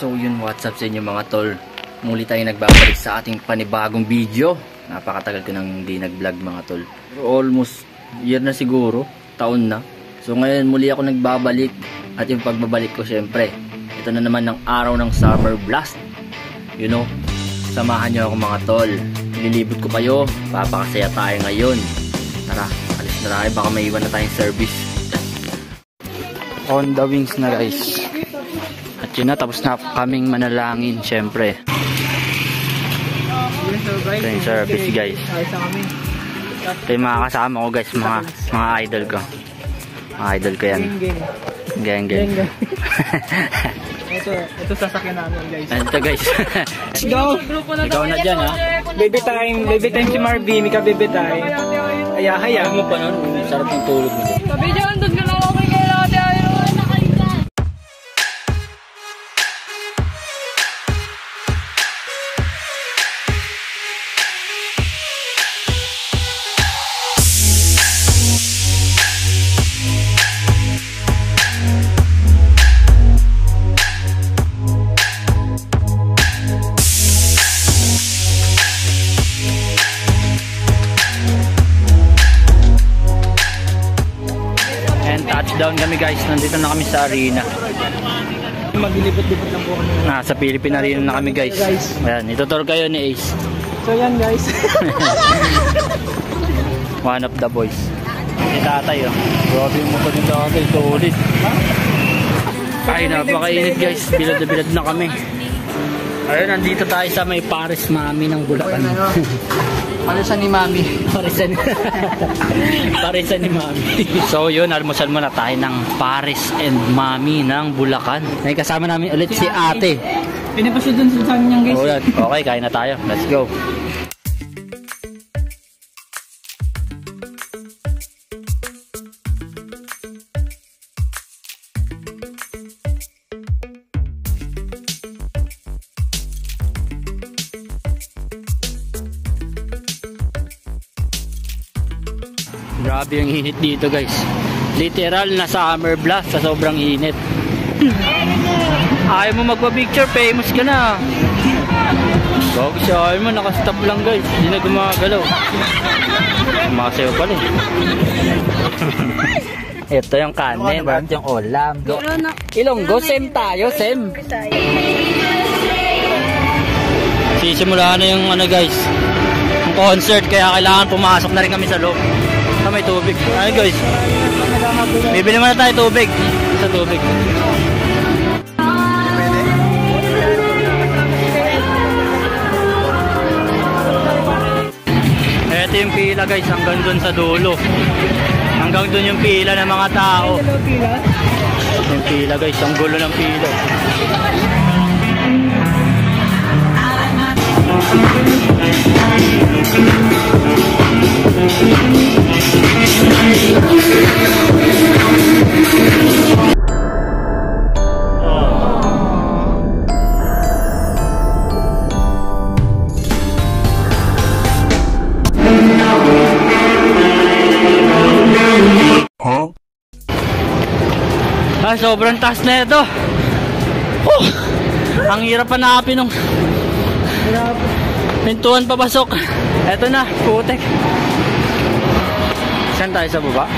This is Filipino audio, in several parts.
So yun, what's up sa inyo mga tol. Muli tayo nagbabalik sa ating panibagong video. Napakatagal ko nang hindi nag-vlog mga tol. Almost year na siguro, taon na. So ngayon muli ako nagbabalik. At yung pagbabalik ko syempre, ito na naman ng araw ng Summer Blast. You know, samahan nyo ako mga tol. Nililibot ko kayo, papakasaya tayo ngayon. Tara, alis na tayo, baka may iwan na tayong service. On the wings na guys. At yun na, tapos na kaming manalangin syempre. Ito yung service guys. Ito yung mga kasama ko guys, mga idol ko. Mga idol ko yan. Geng. Ito sasakyan namin guys. Ito guys. Let's go! Ikaw na dyan ha. Baby time si Marvin, Mika baby time. Haya. Ano mo pa nun? Sarap ng tulog mo dyan. Sabi dyan, doon ka lang okay kayo natin. Touchdown kami guys, nandito na kami sa arena. Maglilipot-lipot lang po kami. Sa Philippine Arena na kami guys. Ayan, ituturo kayo ni Ace. So yan guys. One of the boys. Si tatay oh. Grabe yung mukha ni tatay, solid. Ay, napakainit guys, bilad na bilad na kami. Ayun, nandito tayo sa may Paris Mami ng Bulacan. Parisan ni Mami. Parisan ni Mami. So yun, almusal muna tayo ng Paris and Mami ng Bulacan. May kasama namin ulit si ate. Pinapasya dun sa niyang guys. Alright, okay, kain na tayo. Let's go. Grabe yung init dito guys. Literal na summer blast sa sobrang init. Ayaw mo magpa-picture, famous ka na. Bago siya, ayaw mo, nakastop lang guys. Hindi na gumagalaw. Makasayo pala eh. Ito yung kanin, at yung ulam. Ilonggo, same tayo, same. Sisimula na yung ano guys, yung concert, kaya kailangan pumasok na rin kami sa loob. May tubig. Ay guys, bibili muna tayo tubig. Sa tubig. Ito yung pila guys, hanggang dun sa dulo. Hanggang dun yung pila ng mga tao. Yung pila guys, ang gulo ng pila. Sobrang taas na ito. Ang hirap hanapin nung pintuan papasok. Eto na, putek. Saan tayo sa baba?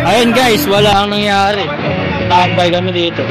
Ayun guys, wala ang nangyari. Tambay kami dito.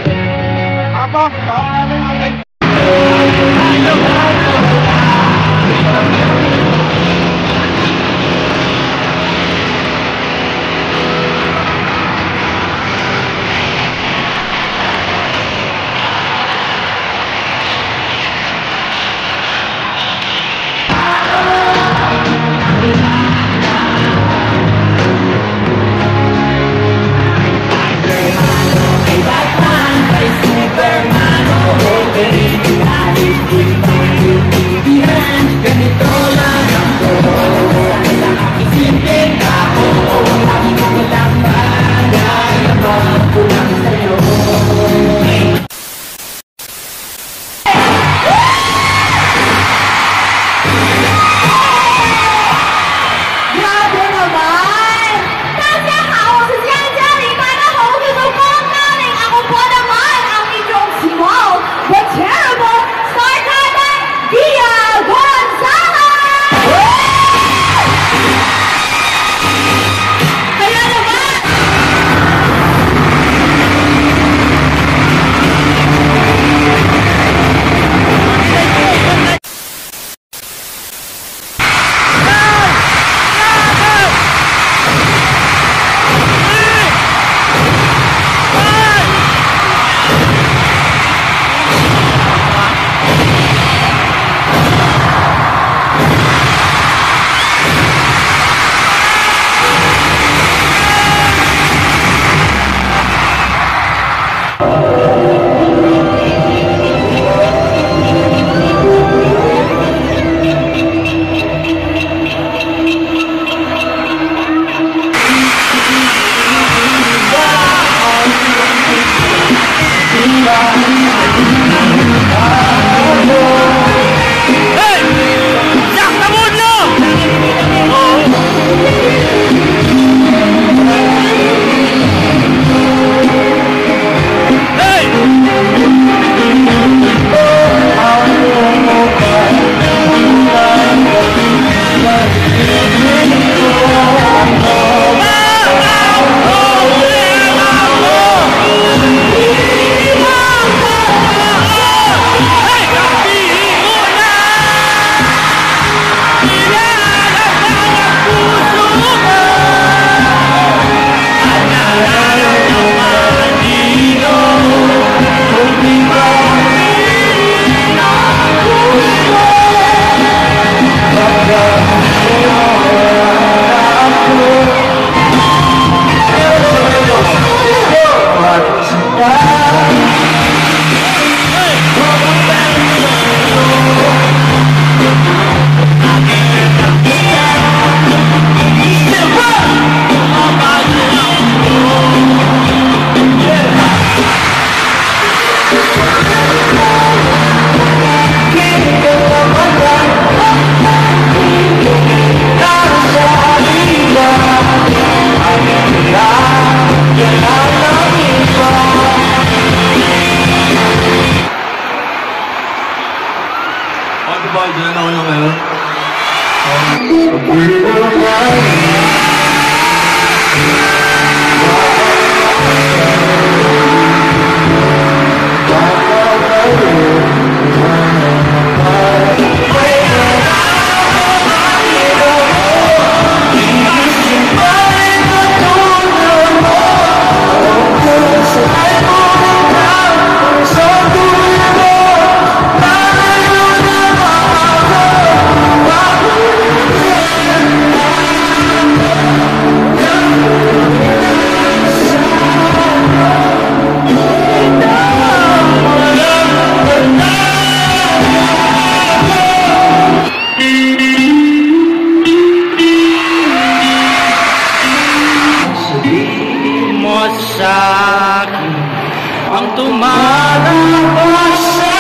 Ang tumalabas sa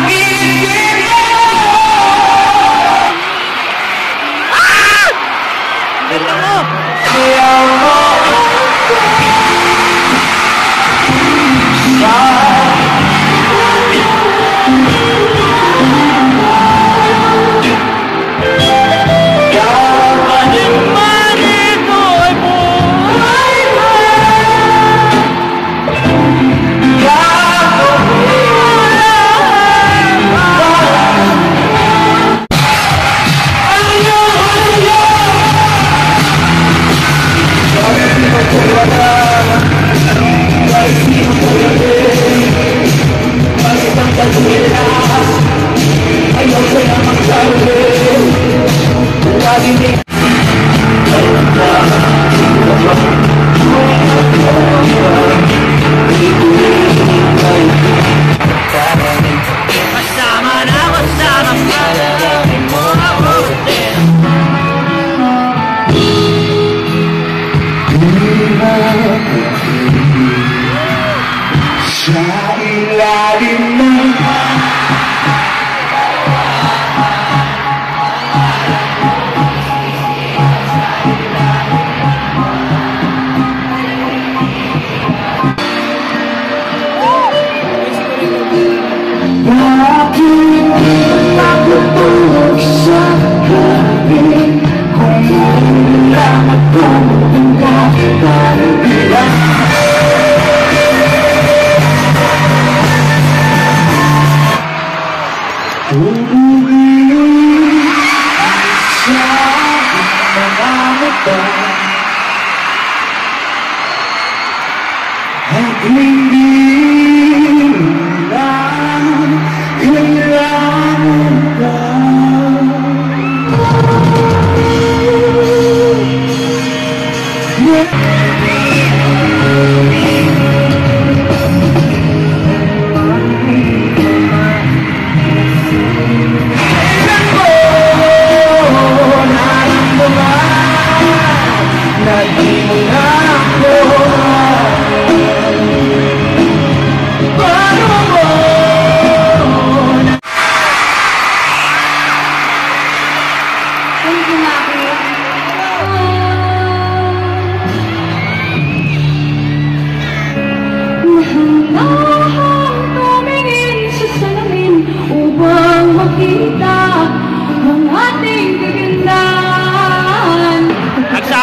isip mo. Ganda mo! Siyaw mo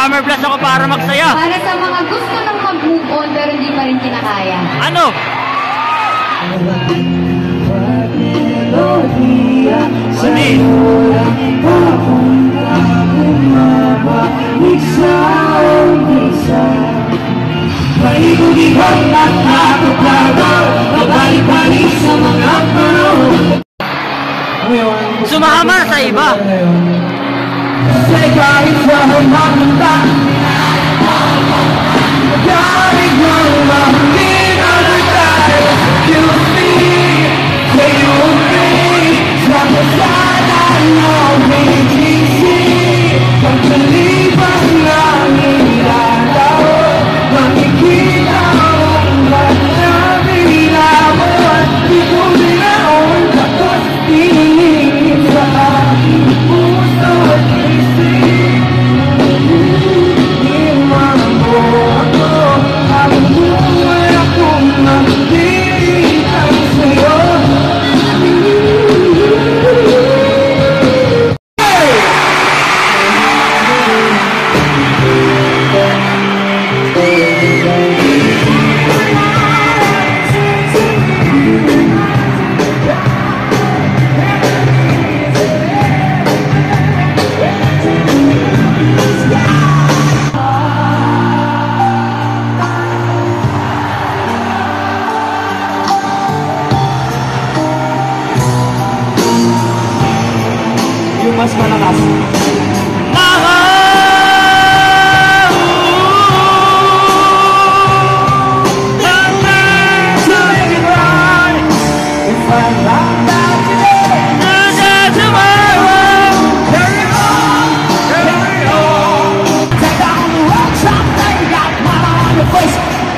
Summer Blast ako para magsaya. Para sa mga gusto nang mag-move on pero hindi pa rin kinakaya. Ano? Mali. Sumama sa iba.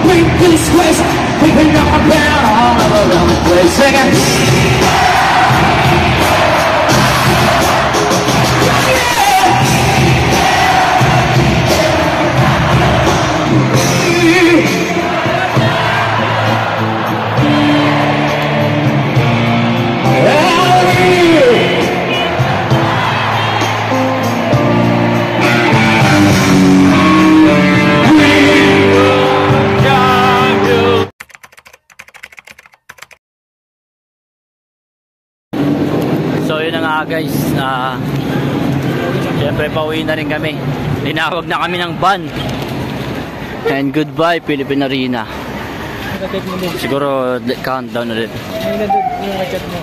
bring disgrace. We can knock them down all around the place. Sing it. So yun na nga guys, syempre pauwi na rin kami. Tinawag na kami ng van. And goodbye Philippine Arena. Siguro countdown ulit. May na doon yung chat mo.